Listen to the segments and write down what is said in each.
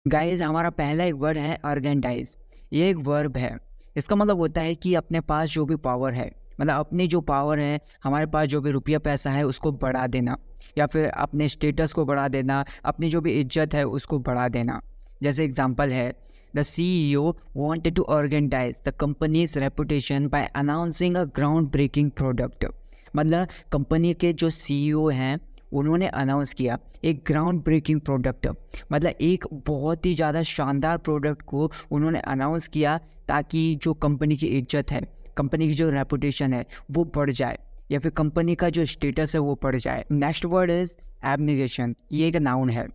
Guys हमारा पहला एक वर्ड है अर्गेंडाइज। ये एक वर्ब है। इसका मतलब होता है कि अपने पास जो भी पावर है, मतलब अपनी जो पावर है, हमारे पास जो भी रुपया पैसा है उसको बढ़ा देना, या फिर अपने स्टेटस को बढ़ा देना, अपनी जो भी इज्जत है उसको बढ़ा देना। जैसे एग्जांपल है, the CEO wanted to organize the company's reputation by announcing a ground breaking product। मतलब कंपनी के जो CEO हैं उन्होंने अनाउंस किया एक ग्राउंड ब्रेकिंग प्रोडक्ट, मतलब एक बहुत ही ज़्यादा शानदार प्रोडक्ट को उन्होंने अनाउंस किया ताकि जो कंपनी की इज्जत है, कंपनी की जो रेपुटेशन है वो बढ़ जाए, या फिर कंपनी का जो स्टेटस है वो बढ़ जाए। Next word is abnegation. ये एक नाउन है।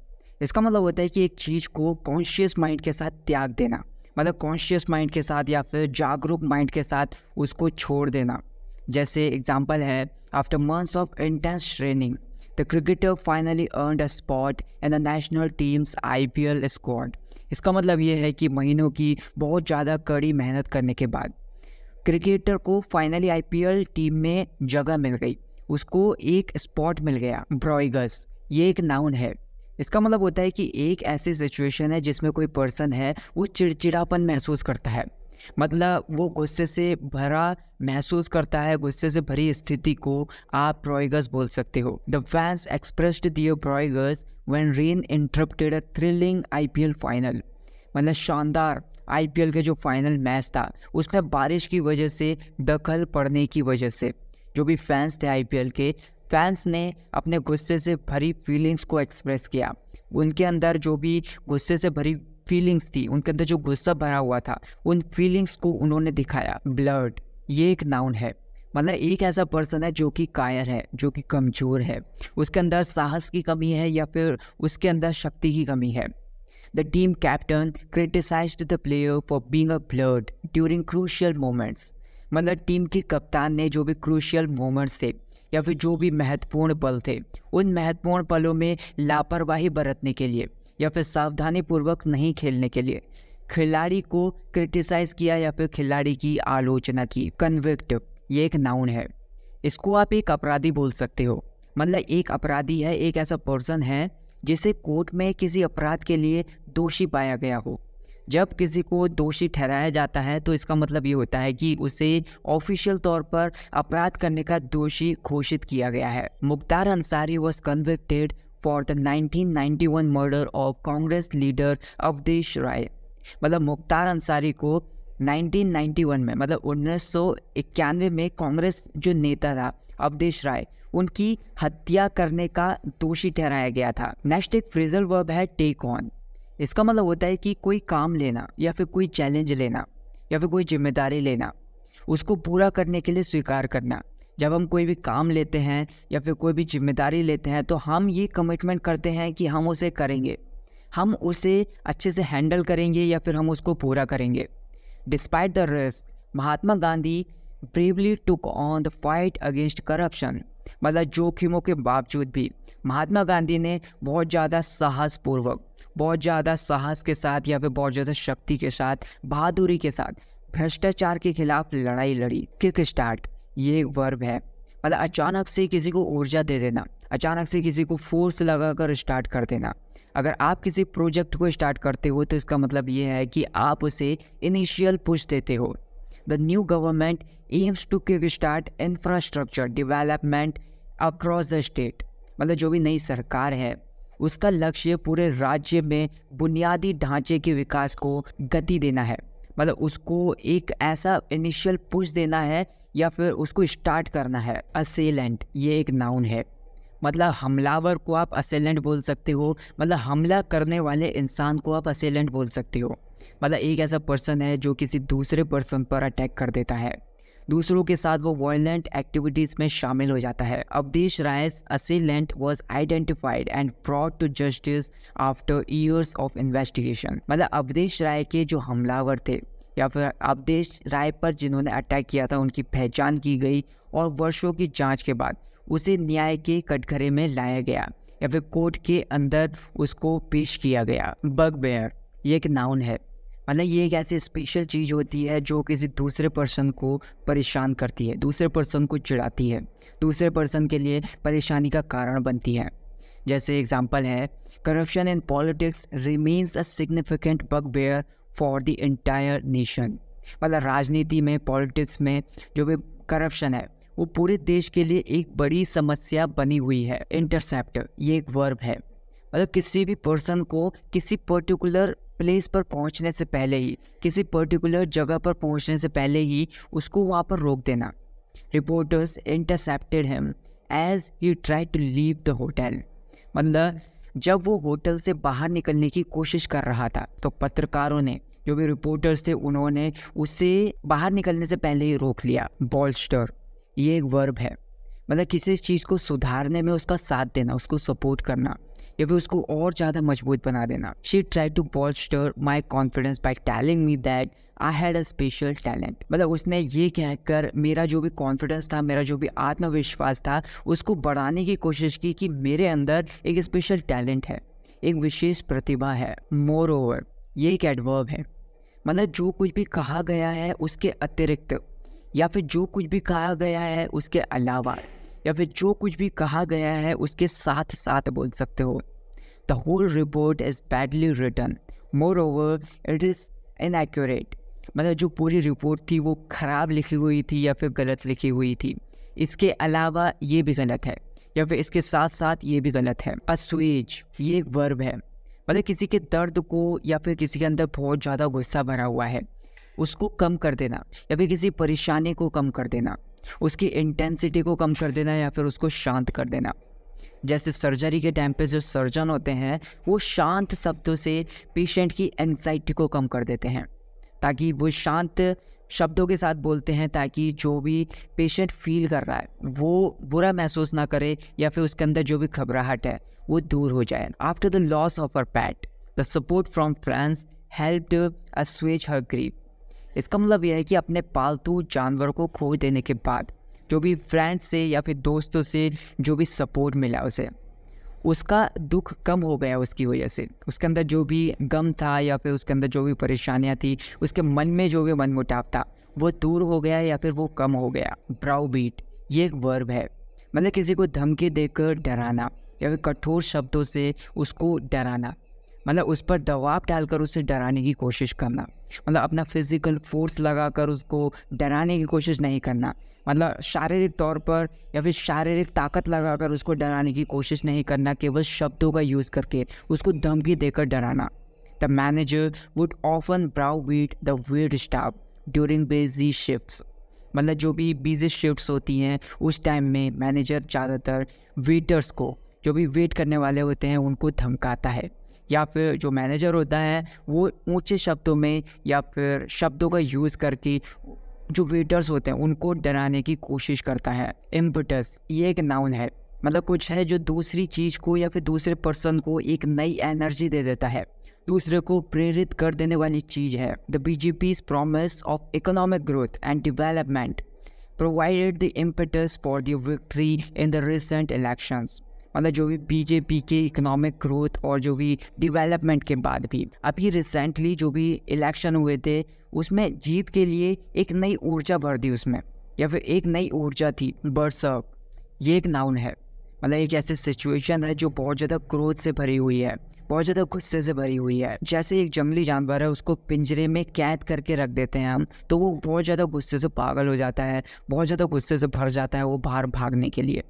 इसका मतलब होता है कि एक चीज़ को कॉन्शियस माइंड के साथ त्याग देना, मतलब कॉन्शियस माइंड के साथ या फिर जागरूक माइंड के साथ उसको छोड़ देना। जैसे एग्जांपल है, after months of intense training the cricketer finally earned a spot in the national teams IPL squad. इसका मतलब ये है कि महीनों की बहुत ज़्यादा कड़ी मेहनत करने के बाद क्रिकेटर को फाइनली IPL टीम में जगह मिल गई, उसको एक स्पॉट मिल गया। ब्रॉइगस, ये एक नाउन है। इसका मतलब होता है कि एक ऐसी सिचुएशन है जिसमें कोई पर्सन है वो चिड़चिड़ापन महसूस करता है, मतलब वो गुस्से से भरा महसूस करता है। गुस्से से भरी स्थिति को आप ब्रॉइगस बोल सकते हो। The fans expressed their broigus when rain interrupted a thrilling IPL final. मतलब शानदार IPL के जो फाइनल मैच था उसमें बारिश की वजह से, दखल पड़ने की वजह से जो भी फैंस थे IPL के, फैंस ने अपने गुस्से से भरी फीलिंग्स को एक्सप्रेस किया। उनके अंदर जो भी गुस्से से भरी फीलिंग्स थी, उनके अंदर जो गुस्सा भरा हुआ था, उन फीलिंग्स को उन्होंने दिखाया। ब्लड, ये एक नाउन है। मतलब एक ऐसा पर्सन है जो कि कायर है, जो कि कमज़ोर है, उसके अंदर साहस की कमी है या फिर उसके अंदर शक्ति की कमी है। The team captain criticised the player for being a blood during crucial moments. मतलब टीम के कप्तान ने जो भी क्रूशियल मोमेंट्स थे या फिर जो भी महत्वपूर्ण पल थे, उन महत्वपूर्ण पलों में लापरवाही बरतने के लिए या फिर सावधानी पूर्वक नहीं खेलने के लिए खिलाड़ी को क्रिटिसाइज किया या फिर खिलाड़ी की आलोचना की। कन्विक्ट, ये एक नाउन है। इसको आप एक अपराधी बोल सकते हो। मतलब एक अपराधी है, एक ऐसा पर्सन है जिसे कोर्ट में किसी अपराध के लिए दोषी पाया गया हो। जब किसी को दोषी ठहराया जाता है तो इसका मतलब ये होता है कि उसे ऑफिशियल तौर पर अपराध करने का दोषी घोषित किया गया है। Mukhtar Ansari was convicted for the 1991 murder of Congress leader Awadhesh Rai. मतलब मुख्तार अंसारी को 1991 में, मतलब 1991 में कांग्रेस जो नेता था अवधेश राय, उनकी हत्या करने का दोषी ठहराया गया था। नेक्स्ट एक फ्रेजल वर्ब है टेक ऑन। इसका मतलब होता है कि कोई काम लेना या फिर कोई चैलेंज लेना या फिर कोई जिम्मेदारी लेना, उसको पूरा करने के लिए स्वीकार करना। जब हम कोई भी काम लेते हैं या फिर कोई भी जिम्मेदारी लेते हैं तो हम ये कमिटमेंट करते हैं कि हम उसे करेंगे, हम उसे अच्छे से हैंडल करेंगे या फिर हम उसको पूरा करेंगे। Despite the risk, Mahatma Gandhi bravely took on the fight against corruption. मतलब जोखिमों के बावजूद भी महात्मा गांधी ने बहुत ज़्यादा साहसपूर्वक, बहुत ज़्यादा साहस के साथ या फिर बहुत ज़्यादा शक्ति के साथ, बहादुरी के साथ भ्रष्टाचार के खिलाफ लड़ाई लड़ी। किक स्टार्ट, ये एक वर्ब है। मतलब अचानक से किसी को ऊर्जा दे देना, अचानक से किसी को फोर्स लगाकर स्टार्ट कर देना। अगर आप किसी प्रोजेक्ट को स्टार्ट करते हो तो इसका मतलब ये है कि आप उसे इनिशियल पुश देते हो। The new government aims to kick start infrastructure development across the state. मतलब जो भी नई सरकार है उसका लक्ष्य पूरे राज्य में बुनियादी ढांचे के विकास को गति देना है। मतलब उसको एक ऐसा इनिशियल पुश देना है या फिर उसको स्टार्ट करना है। असेलेंट, ये एक नाउन है। मतलब हमलावर को आप असेलेंट बोल सकते हो, मतलब हमला करने वाले इंसान को आप असेलेंट बोल सकते हो। मतलब एक ऐसा पर्सन है जो किसी दूसरे पर्सन पर अटैक कर देता है, दूसरों के साथ वो वायलेंट एक्टिविटीज़ में शामिल हो जाता है। Awadhesh राय's assailant was identified and brought to justice after years of investigation। मतलब अवधेश राय के जो हमलावर थे या फिर अवधेश राय पर जिन्होंने अटैक किया था उनकी पहचान की गई और वर्षों की जांच के बाद उसे न्याय के कटघरे में लाया गया या फिर कोर्ट के अंदर उसको पेश किया गया। बगबेयर, ये एक नाउन है। मतलब ये एक ऐसी स्पेशल चीज़ होती है जो किसी दूसरे पर्सन को परेशान करती है, दूसरे पर्सन को चिढ़ाती है, दूसरे पर्सन के लिए परेशानी का कारण बनती है। जैसे एग्जांपल है, corruption in politics remains a significant bugbear for the entire nation. मतलब राजनीति में, पॉलिटिक्स में जो भी करप्शन है वो पूरे देश के लिए एक बड़ी समस्या बनी हुई है। इंटरसेप्ट ये एक वर्ब है, मतलब किसी भी पर्सन को किसी पर्टिकुलर प्लेस पर पहुंचने से पहले ही, किसी पर्टिकुलर जगह पर पहुंचने से पहले ही उसको वहाँ पर रोक देना। Reporters intercepted him as he tried to leave the hotel. मतलब जब वो होटल से बाहर निकलने की कोशिश कर रहा था तो पत्रकारों ने, जो भी रिपोर्टर्स थे, उन्होंने उसे बाहर निकलने से पहले ही रोक लिया। बॉल्स्टर ये एक वर्ब है, मतलब किसी चीज़ को सुधारने में उसका साथ देना, उसको सपोर्ट करना या फिर उसको और ज़्यादा मजबूत बना देना। She tried to bolster my confidence by telling me that I had a special talent. मतलब उसने ये कहकर मेरा जो भी कॉन्फिडेंस था, मेरा जो भी आत्मविश्वास था, उसको बढ़ाने की कोशिश की कि मेरे अंदर एक स्पेशल टैलेंट है, एक विशेष प्रतिभा है। मोर ओवर ये एक एडवर्ब है, मतलब जो कुछ भी कहा गया है उसके अतिरिक्त, या फिर जो कुछ भी कहा गया है उसके अलावा, या फिर जो कुछ भी कहा गया है उसके साथ साथ बोल सकते हो। The whole report is badly written, moreover it is inaccurate. मतलब जो पूरी रिपोर्ट थी वो ख़राब लिखी हुई थी या फिर गलत लिखी हुई थी। इसके अलावा ये भी गलत है, या फिर इसके साथ साथ ये भी गलत है। अस्वेज ये एक वर्ब है, मतलब किसी के दर्द को या फिर किसी के अंदर बहुत ज़्यादा गुस्सा भरा हुआ है उसको कम कर देना, या फिर किसी परेशानी को कम कर देना, उसकी इंटेंसिटी को कम कर देना, या फिर उसको शांत कर देना। जैसे सर्जरी के टाइम पे जो सर्जन होते हैं वो शांत शब्दों से पेशेंट की एंग्जाइटी को कम कर देते हैं, ताकि वो शांत शब्दों के साथ बोलते हैं ताकि जो भी पेशेंट फील कर रहा है वो बुरा महसूस ना करे, या फिर उसके अंदर जो भी घबराहट है वो दूर हो जाए। After the loss of her pet the support from friends helped assuage her grief. इसका मतलब यह है कि अपने पालतू जानवर को खो देने के बाद जो भी फ्रेंड्स से या फिर दोस्तों से जो भी सपोर्ट मिला उसे, उसका दुख कम हो गया उसकी वजह से। उसके अंदर जो भी गम था या फिर उसके अंदर जो भी परेशानियां थी, उसके मन में जो भी मनमुटाव था वो दूर हो गया या फिर वो कम हो गया। ब्राउबीट ये एक वर्ब है, मतलब किसी को धमकी देकर डराना या फिर कठोर शब्दों से उसको डराना, मतलब उस पर दबाव डालकर उसे डराने की कोशिश करना। मतलब अपना फिजिकल फोर्स लगाकर उसको डराने की कोशिश नहीं करना, मतलब शारीरिक तौर पर या फिर शारीरिक ताकत लगाकर उसको डराने की कोशिश नहीं करना, केवल शब्दों का यूज़ करके उसको धमकी देकर डराना। The manager would often browbeat the wait staff during busy shifts. मतलब जो भी बिजी शिफ्ट्स होती हैं उस टाइम में मैनेजर ज़्यादातर वेटर्स को, जो भी वेट करने वाले होते हैं, उनको धमकाता है, या फिर जो मैनेजर होता है वो ऊंचे शब्दों में या फिर शब्दों का यूज़ करके जो वेटर्स होते हैं उनको डराने की कोशिश करता है। इम्पटस ये एक नाउन है, मतलब कुछ है जो दूसरी चीज़ को या फिर दूसरे पर्सन को एक नई एनर्जी दे देता है, दूसरे को प्रेरित कर देने वाली चीज़ है। The BJP's promise of economic growth and development provided the impetus for the victory in the recent elections. मतलब जो भी बीजेपी के इकोनॉमिक ग्रोथ और जो भी डेवलपमेंट के बाद भी अभी रिसेंटली जो भी इलेक्शन हुए थे उसमें जीत के लिए एक नई ऊर्जा भर दी उसमें, या फिर एक नई ऊर्जा थी। बरसक ये एक नाउन है, मतलब एक ऐसी सिचुएशन है जो बहुत ज़्यादा क्रोध से भरी हुई है, बहुत ज़्यादा गुस्से से भरी हुई है। जैसे एक जंगली जानवर है, उसको पिंजरे में कैद करके रख देते हैं हम, तो वो बहुत ज़्यादा गुस्से से पागल हो जाता है, बहुत ज़्यादा गुस्से से भर जाता है वो बाहर भागने के लिए।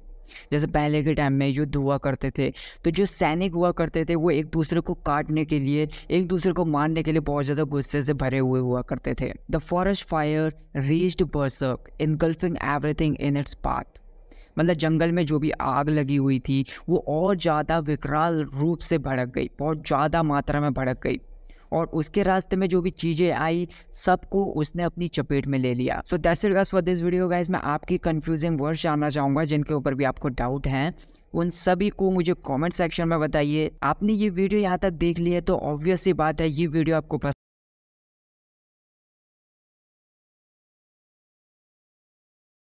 जैसे पहले के टाइम में युद्ध हुआ करते थे तो जो सैनिक हुआ करते थे वो एक दूसरे को काटने के लिए, एक दूसरे को मारने के लिए बहुत ज़्यादा गुस्से से भरे हुए हुआ करते थे। The forest fire reached berserk engulfing everything in its path. मतलब जंगल में जो भी आग लगी हुई थी वो और ज़्यादा विकराल रूप से भड़क गई, बहुत ज़्यादा मात्रा में भड़क गई, और उसके रास्ते में जो भी चीज़ें आई सबको उसने अपनी चपेट में ले लिया। So that's it guys for this video guys. मैं आपकी कंफ्यूजिंग वर्ड्स जानना चाहूँगा जिनके ऊपर भी आपको डाउट हैं, उन सभी को मुझे कमेंट सेक्शन में बताइए। आपने ये वीडियो यहाँ तक देख ली है तो ऑब्वियस सी बात है ये वीडियो आपको